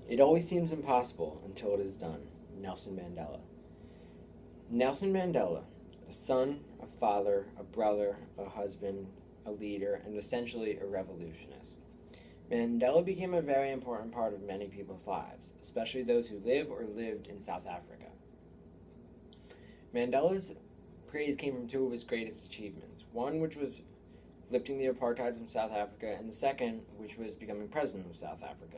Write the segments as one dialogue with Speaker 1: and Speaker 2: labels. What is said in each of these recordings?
Speaker 1: It always seems impossible until it is done. Nelson Mandela. Nelson Mandela, a son, a father, a brother, a husband, a leader, and essentially a revolutionist. Mandela became a very important part of many people's lives, especially those who live or lived in South Africa. Mandela's praise came from two of his greatest achievements, one which was lifting the apartheid from South Africa, and the second which was becoming president of South Africa.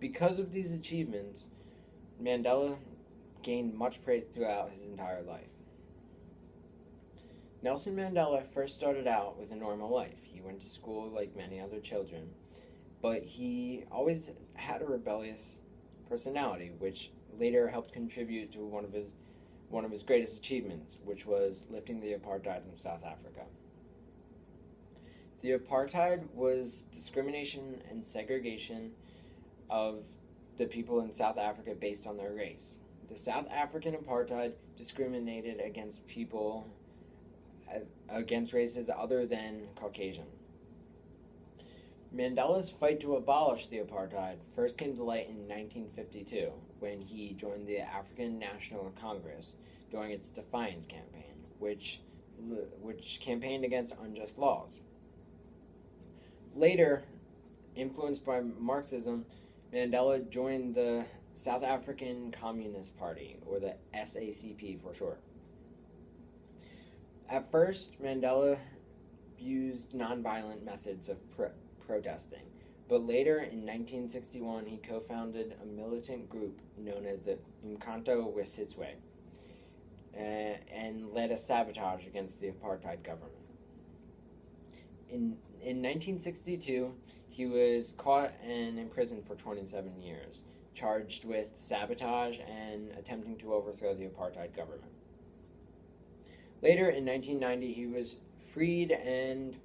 Speaker 1: Because of these achievements, Mandela gained much praise throughout his entire life. Nelson Mandela first started out with a normal life. He went to school like many other children, but he always had a rebellious personality, which later helped contribute to one of his greatest achievements, which was lifting the apartheid from South Africa. The apartheid was discrimination and segregation of the people in South Africa based on their race. The South African apartheid discriminated against people, against races other than Caucasian. Mandela's fight to abolish the apartheid first came to light in 1952 when he joined the African National Congress during its Defiance campaign, which campaigned against unjust laws. Later, influenced by Marxism, Mandela joined the South African Communist Party, or the SACP for short. At first, Mandela used nonviolent methods of protesting, but later in 1961 he co-founded a militant group known as the Umkhonto weSizwe and led a sabotage against the apartheid government. In 1962, he was caught and imprisoned for 27 years, charged with sabotage and attempting to overthrow the apartheid government. Later, in 1990, he was freed and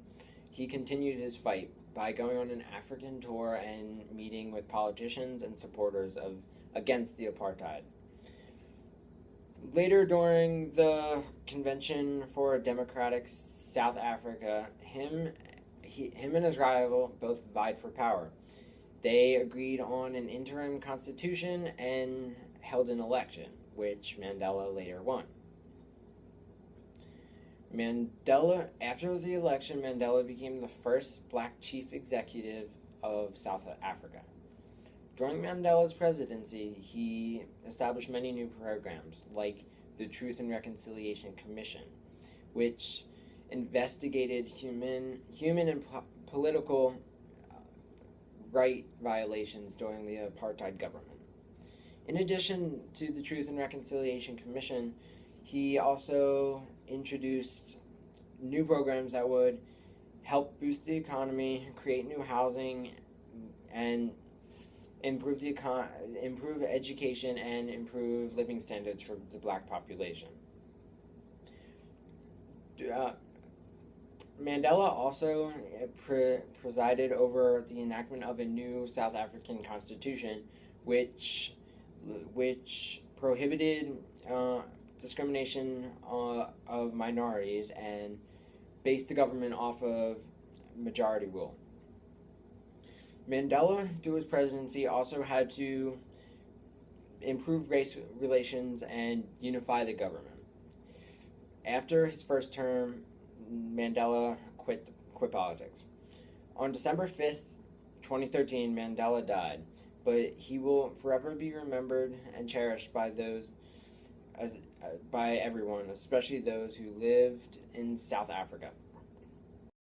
Speaker 1: he continued his fight by going on an African tour and meeting with politicians and supporters against the apartheid. Later, during the Convention for a Democratic South Africa, him and his rival both vied for power. They agreed on an interim constitution and held an election, which Mandela later won. After the election, Mandela became the first black chief executive of South Africa. During Mandela's presidency, he established many new programs, like the Truth and Reconciliation Commission, which investigated human and political right violations during the apartheid government. In addition to the Truth and Reconciliation Commission, he also introduced new programs that would help boost the economy, create new housing, and improve education and improve living standards for the black population. Mandela also presided over the enactment of a new South African constitution, which prohibited discrimination of minorities and based the government off of majority rule. Mandela, through his presidency, also had to improve race relations and unify the government. After his first term, Mandela quit politics. On December 5th, 2013, Mandela died, but he will forever be remembered and cherished by everyone, especially those who lived in South Africa.